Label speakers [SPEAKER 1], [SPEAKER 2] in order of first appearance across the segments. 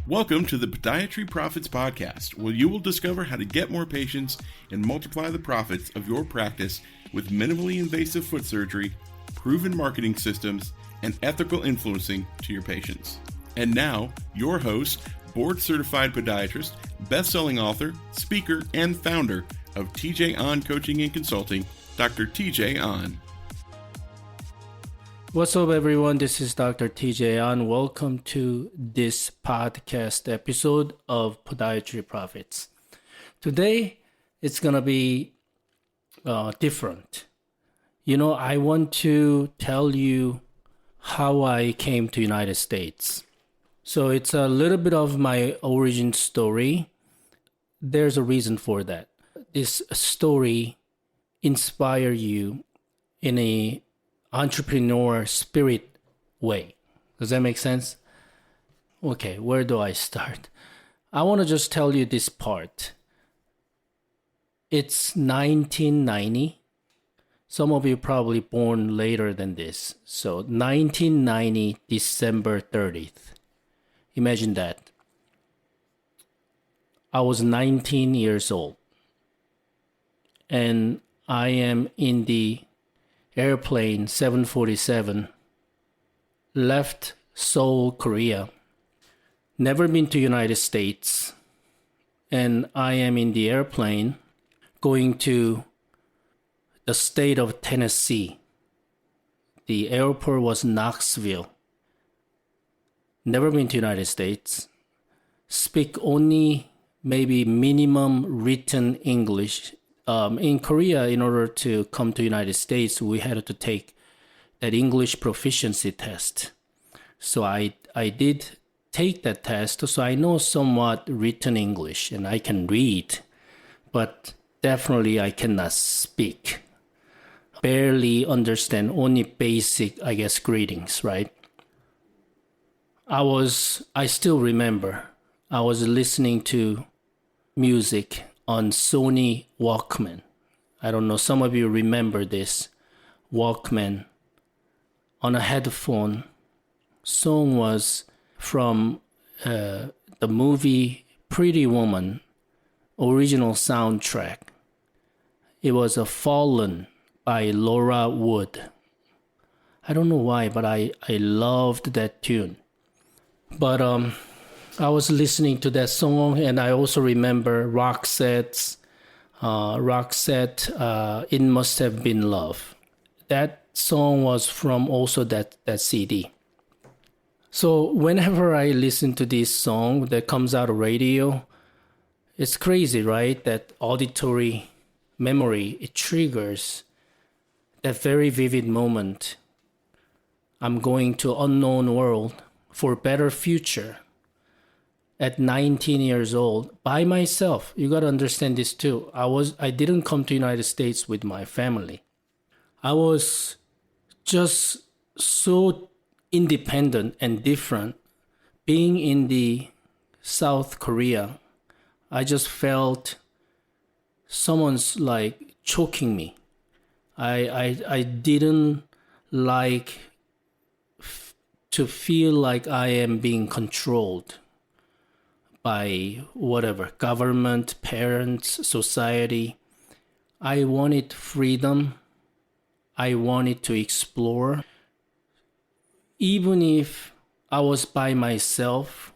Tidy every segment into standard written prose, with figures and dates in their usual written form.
[SPEAKER 1] Welcome to the Podiatry Profits Podcast, where you will discover how to get more patients and multiply the profits of your practice with minimally invasive foot surgery, proven marketing systems, and ethical influencing to your patients. And now, your host, board-certified podiatrist, best-selling author, speaker, and founder of TJ On Coaching and Consulting, Dr. TJ On.
[SPEAKER 2] What's up, everyone? This is Dr. TJ On. Welcome to this podcast episode of Podiatry Profits. Today, it's going to be different. I want to tell you how I came to United States. So it's a little bit of my origin story. There's a reason for that. This story inspire you in a entrepreneur spirit way. Does that make sense? Okay, where do I start? I want to just tell you this part. It's 1990. Some of you probably born later than this. So 1990, December 30th. Imagine that. I was 19 years old. And I am in the airplane 747, left Seoul, Korea, never been to United States, and I am in the airplane going to the state of Tennessee. The airport was Knoxville. Never been to United States, speak only maybe minimum written English. In Korea, in order to come to United States, we had to take that English proficiency test. So I did take that test, so I know somewhat written English and I can read, but definitely I cannot speak. Barely understand, only basic, greetings, right? I still remember, I was listening to music on Sony Walkman. I don't know, some of you remember this Walkman. On a headphone, song was from the movie Pretty Woman, original soundtrack. It was a Fallen by Laura Wood. I don't know why, but I loved that tune. But I was listening to that song, and I also remember Roxette's It Must Have Been Love. That song was from also that CD. So whenever I listen to this song that comes out of radio, it's crazy, right? That auditory memory, it triggers that very vivid moment. I'm going to unknown world for better future. At 19 years old, by myself. You got to understand this too. I didn't come to United States with my family. I was just so independent and different. Being in the South Korea, I just felt someone's like choking me. I didn't like to feel like I am being controlled by whatever, government, parents, society. I wanted freedom. I wanted to explore. Even if I was by myself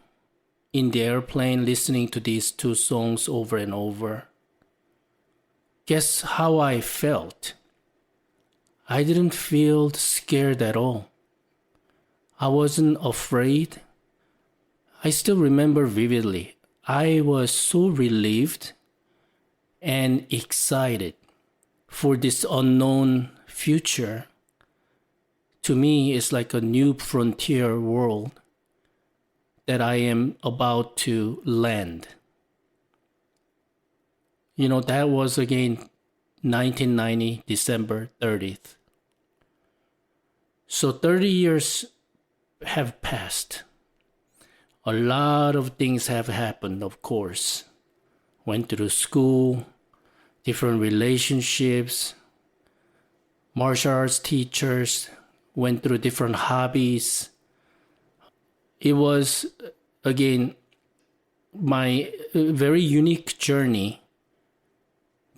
[SPEAKER 2] in the airplane listening to these two songs over and over, guess how I felt? I didn't feel scared at all. I wasn't afraid. I still remember vividly. I was so relieved and excited for this unknown future. To me, it's like a new frontier world that I am about to land. That was again 1990, December 30th. So 30 years have passed. A lot of things have happened, of course. Went through school, different relationships, martial arts teachers, went through different hobbies. It was, again, my very unique journey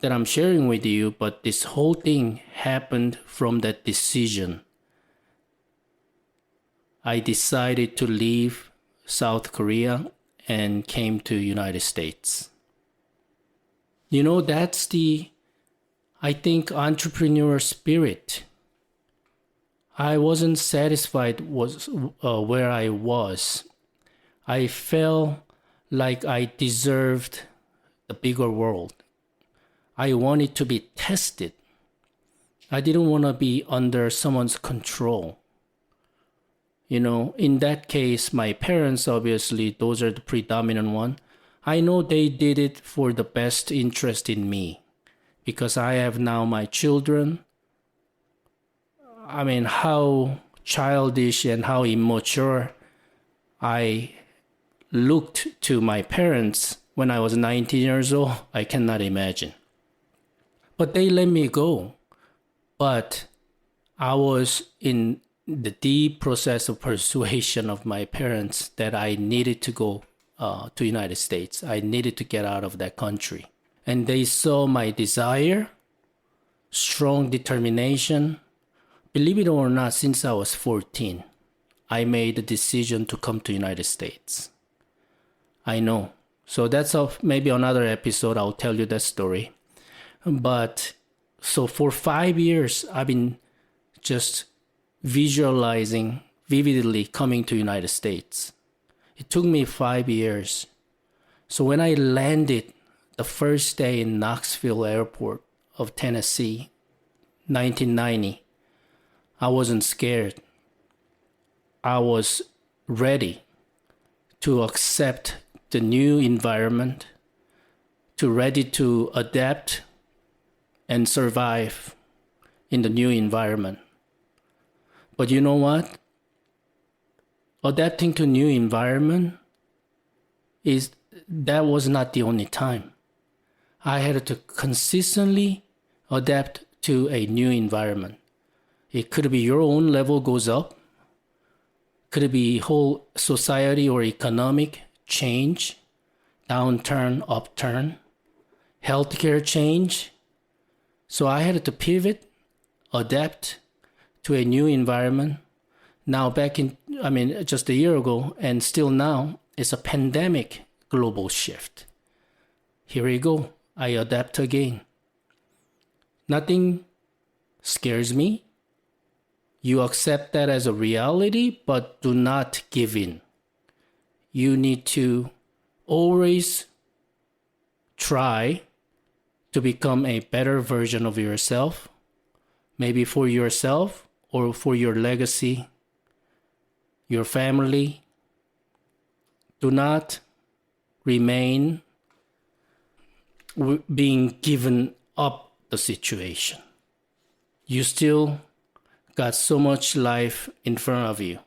[SPEAKER 2] that I'm sharing with you, but this whole thing happened from that decision. I decided to leave South Korea and came to United States. You know, that's the, I think, entrepreneur spirit. I wasn't satisfied where I was. I felt like I deserved the bigger world. I wanted to be tested. I didn't want to be under someone's control. You know, in that case, my parents, obviously, those are the predominant one. I know they did it for the best interest in me because I have now my children. I mean, how childish and how immature I looked to my parents when I was 19 years old, I cannot imagine. But they let me go. But I was in the deep process of persuasion of my parents that I needed to go to United States. I needed to get out of that country. And they saw my desire, strong determination. Believe it or not, since I was 14, I made the decision to come to United States. I know. So that's maybe another episode. I'll tell you that story. But so for 5 years, I've been just visualizing vividly coming to United States. It took me 5 years. So when I landed the first day in Knoxville Airport of Tennessee, 1990, I wasn't scared. I was ready to accept the new environment, ready to adapt and survive in the new environment. But you know what? Adapting to new environment that was not the only time. I had to consistently adapt to a new environment. It could be your own level goes up. Could it be whole society or economic change, downturn, upturn, healthcare change. So I had to pivot, adapt to a new environment. Now just a year ago and still now, it's a pandemic global shift. Here you go. I adapt again. Nothing scares me. You accept that as a reality, but do not give in. You need to always try to become a better version of yourself, maybe for yourself or for your legacy, your family. Do not remain being given up the situation. You still got so much life in front of you.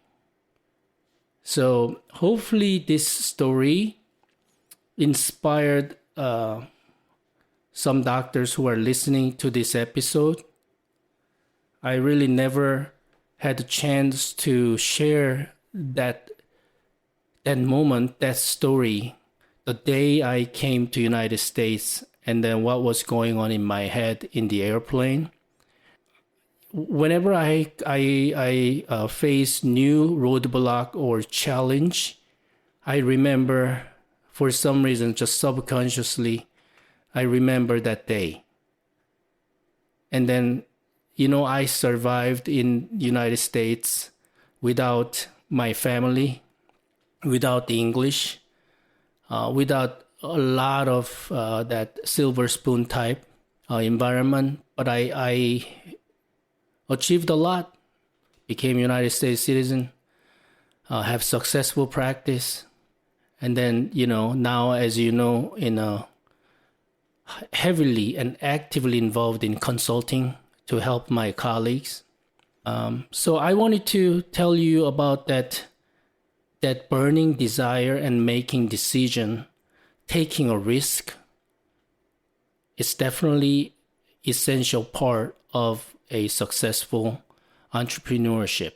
[SPEAKER 2] So hopefully this story inspired some doctors who are listening to this episode. I really never had a chance to share that moment, that story, the day I came to United States and then what was going on in my head in the airplane. Whenever I face new roadblock or challenge, I remember, for some reason, just subconsciously, I remember that day. And then, I survived in the United States without my family, without the English, without a lot of that silver spoon type environment. But I achieved a lot, became United States citizen, have successful practice. And then, now, as you know, heavily and actively involved in consulting to help my colleagues. So I wanted to tell you about that burning desire and making decision, taking a risk. It's definitely essential part of a successful entrepreneurship.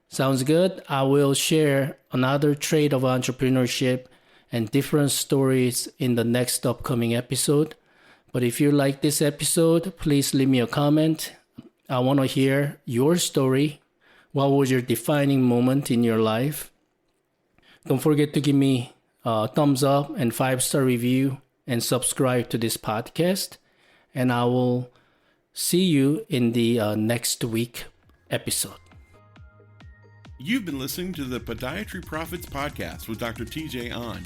[SPEAKER 2] Sounds good? I will share another trait of entrepreneurship and different stories in the next upcoming episode. But if you like this episode, please leave me a comment. I want to hear your story. What was your defining moment in your life? Don't forget to give me a thumbs up and 5-star review and subscribe to this podcast. And I will see you in the next week episode.
[SPEAKER 1] You've been listening to the Podiatry Profits Podcast with Dr. TJ Ahn.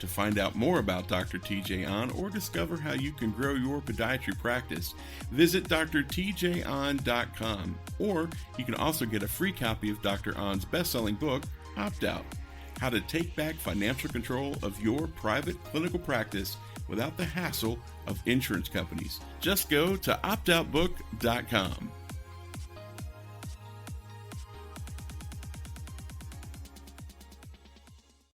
[SPEAKER 1] To find out more about Dr. TJ Ahn or discover how you can grow your podiatry practice, visit drtjahn.com, or you can also get a free copy of Dr. Ahn's best-selling book, Opt Out: How to Take Back Financial Control of Your Private Clinical Practice Without the Hassle of Insurance Companies. Just go to optoutbook.com.